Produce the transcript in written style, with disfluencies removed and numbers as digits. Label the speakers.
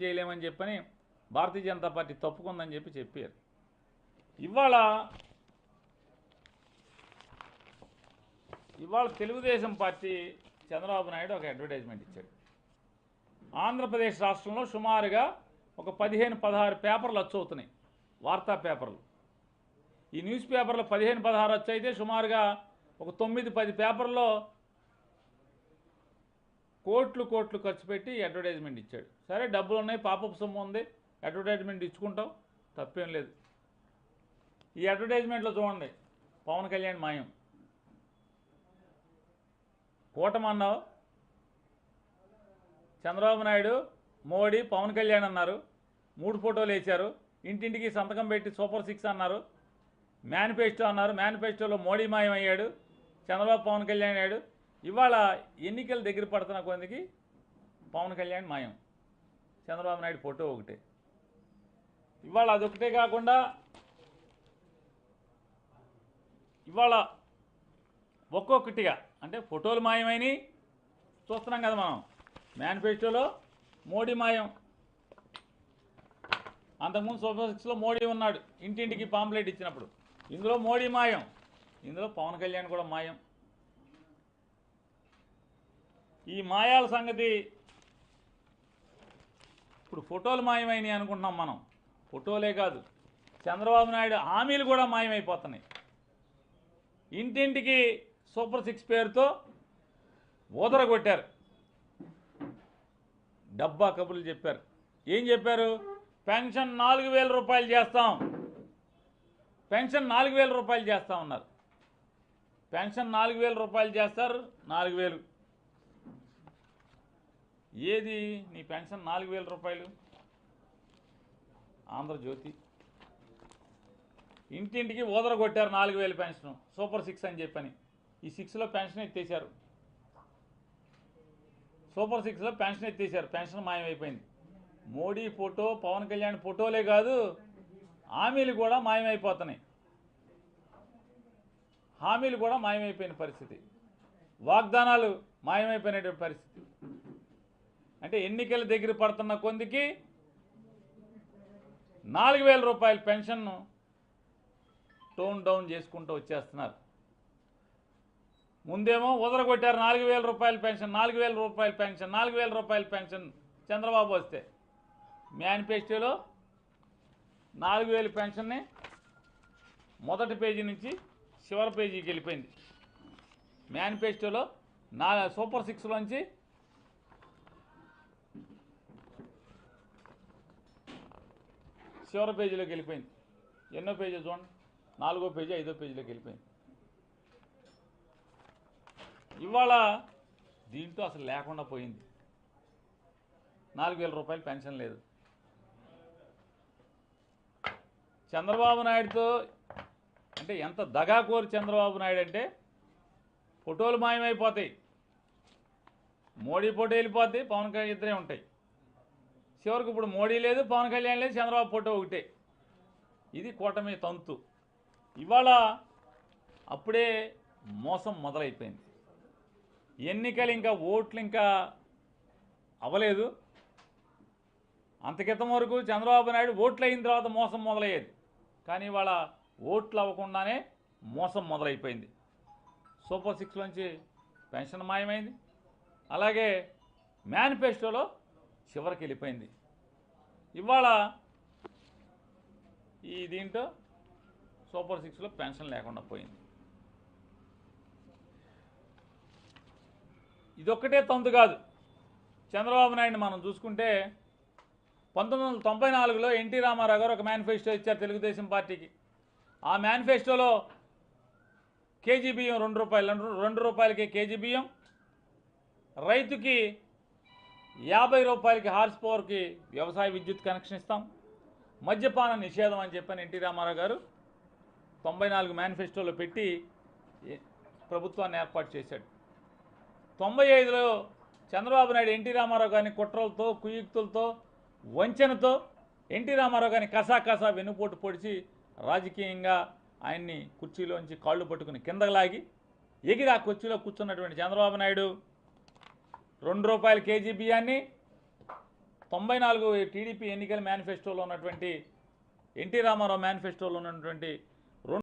Speaker 1: చేయలేమని చెప్పని భారతీయ జనతా పార్టీ తప్పుకుందని చెప్పారు. ఇవాళ తెలుగుదేశం పార్టీ చంద్రబాబు నాయుడు ఒక అడ్వర్టైజ్మెంట్ ఇచ్చాడు. ఆంధ్రప్రదేశ్ రాష్ట్రంలో సుమారుగా ఒక 15-16 పేపర్లు వచ్చవుతున్నాయి, వార్తా పేపర్లు. ఈ న్యూస్ పేపర్లో 15-16 వచ్చైతే సుమారుగా ఒక 9-10 పేపర్లో కోట్లు ఖర్చు పెట్టి అడ్వర్టైజ్మెంట్ ఇచ్చాడు. సరే, డబ్బులు ఉన్నాయి, పాపపు సొమ్ము ఉంది, అడ్వర్టైజ్మెంట్ ఇచ్చుకుంటాం, తప్పేం లేదు. ఈ అడ్వర్టైజ్మెంట్లో చూడండి, పవన్ కళ్యాణ్ మాయం. కూటమన్నావు, చంద్రబాబు నాయుడు, మోడీ, పవన్ కళ్యాణ్ అన్నారు, 3 ఫోటోలు వేశారు, ఇంటింటికి సంతకం పెట్టి సూపర్ 6 అన్నారు, మేనిఫెస్టో అన్నారు, మేనిఫెస్టోలో మోడీ మాయం అయ్యాడు, చంద్రబాబు పవన్ కళ్యాణ్ అయ్యాడు. ఇవాళ ఎన్నికలు దగ్గర పడుతున్న కొందికి పవన్ కళ్యాణ్ మాయం, చంద్రబాబు నాయుడు ఫోటో ఒకటే. ఇవాళ అదొకటే కాకుండా ఇవాళ ఒక్కొక్కటిగా అంటే ఫోటోలు మాయమైనవి చూస్తున్నాం కదా మనం. మేనిఫెస్టోలో మోడీ మాయం, అంతకుముందు సూపర్ 6లో మోడీ ఉన్నాడు, ఇంటింటికి పాంప్లెట్ ఇచ్చినప్పుడు. ఇందులో మోడీ మాయం, ఇందులో పవన్ కళ్యాణ్ కూడా మాయం. ఈ మాయాల సంగతి ఇప్పుడు ఫోటోలు మాయమైనవి అనుకుంటున్నాం మనం. ఫోటోలే కాదు, చంద్రబాబు నాయుడు హామీలు కూడా మాయమైపోతున్నాయి. ఇంటింటికి సూపర్ 6 పేరుతో ఊదరగొట్టారు, డబ్బా కబుర్లు చెప్పారు. ఏం చెప్పారు? పెన్షన్ 4000 రూపాయలు చేస్తాం, పెన్షన్ 4000 రూపాయలు చేస్తాం అన్నారు. పెన్షన్ 4000 రూపాయలు చేస్తారు, 4000. ఏది నీ పెన్షన్ 4000 రూపాయలు? ఆంధ్రజ్యోతి ఇంటింటికి ఊదరగొట్టారు 4000 పెన్షన్, సూపర్ 6 అని చెప్పని. ఈ 6లో పెన్షన్ ఎత్తేసారు, సూపర్ 6లో పెన్షన్ ఎత్తేసారు, పెన్షన్ మాయమైపోయింది. మోడీ ఫోటో, పవన్ కళ్యాణ్ ఫోటోలే కాదు, హామీలు కూడా మాయమైపోతున్నాయి. హామీలు కూడా మాయమైపోయిన పరిస్థితి, వాగ్దానాలు మాయమైపోయినటువంటి పరిస్థితి. అంటే ఎన్నికల దగ్గర పడుతున్న కొందికి 4000 రూపాయల పెన్షన్ను టోన్ డౌన్ చేసుకుంటూ వచ్చేస్తున్నారు. ముందేమో ఉదరగొట్టారు 4000 రూపాయల పెన్షన్, 4000 రూపాయల పెన్షన్, 4000 రూపాయల పెన్షన్ చంద్రబాబు వస్తే. మేనిఫెస్టోలో 4000 పెన్షన్ని మొదటి పేజీ నుంచి చివరి పేజీకి వెళ్ళిపోయింది. మేనిఫెస్టోలో సూపర్ 6లోంచి చివరి పేజీలోకి వెళ్ళిపోయింది. ఎన్నో పేజీ చూడండి, 4వ పేజీ 5వ పేజీలోకి వెళ్ళిపోయింది. ఇవాళ దీంట్లో అసలు లేకుండా పోయింది, 4000 రూపాయలు పెన్షన్ లేదు. చంద్రబాబు నాయుడుతో అంటే ఎంత దగాకోరు చంద్రబాబు నాయుడు అంటే, ఫోటోలు మాయమైపోతాయి, మోడీ ఫోటో వెళ్ళిపోతాయి, పవన్ కళ్యాణ్ ఇద్దరే ఉంటాయి. చివరికి ఇప్పుడు మోడీ లేదు, పవన్ కళ్యాణ్ లేదు, చంద్రబాబు ఫోటో ఒకటే. ఇది కూటమి తంతు. ఇవాళ అప్పుడే మోసం మొదలైపోయింది. ఎన్నికలు ఇంకా ఓట్లు ఇంకా అవ్వలేదు. అంతకితం వరకు చంద్రబాబు నాయుడు ఓట్లు అయిన తర్వాత మోసం మొదలయ్యేది. కానీ ఇవాళ ఓట్లు అవ్వకుండానే మోసం మొదలైపోయింది. సూపర్ 6లోంచి పెన్షన్ మాయమైంది, అలాగే మేనిఫెస్టోలో చివరికి వెళ్ళిపోయింది. ఇవాళ ఈ దీంట్లో సూపర్ 6లో పెన్షన్ లేకుండా పోయింది. ఇదొక్కటే తంతు కాదు. చంద్రబాబు నాయుడిని మనం చూసుకుంటే 1994లో ఎన్టీ రామారావు గారు ఒక మేనిఫెస్టో ఇచ్చారు తెలుగుదేశం పార్టీకి. ఆ మేనిఫెస్టోలో కేజీ బియ్యం 2 రూపాయలు, 2 రూపాయలకి కేజీ బియ్యం, రైతుకి 50 రూపాయలకి హార్స్ పవర్కి వ్యవసాయ విద్యుత్ కనెక్షన్ ఇస్తాం, మద్యపాన నిషేధం అని చెప్పని ఎన్టీ రామారావు గారు 94 మేనిఫెస్టోలో పెట్టి ప్రభుత్వాన్ని ఏర్పాటు చేశాడు. 95లో చంద్రబాబు నాయుడు ఎన్టీ రామారావు గారిని కుట్రలతో, కుయుక్తులతో, వంచనతో ఎన్టీ రామారావు గారిని కసాకసా వెన్నుపోటు పొడిచి రాజకీయంగా ఆయన్ని కుర్చీలోంచి కాళ్ళు పట్టుకుని కిందకు లాగి ఎగిరి ఆ కుర్చీలో కూర్చున్నటువంటి చంద్రబాబు నాయుడు 2 రూపాయల కేజీ బియ్యాన్ని 94 టీడీపీ ఎన్నికల మేనిఫెస్టోలో ఉన్నటువంటి ఎన్టీ రామారావు మేనిఫెస్టోలో ఉన్నటువంటి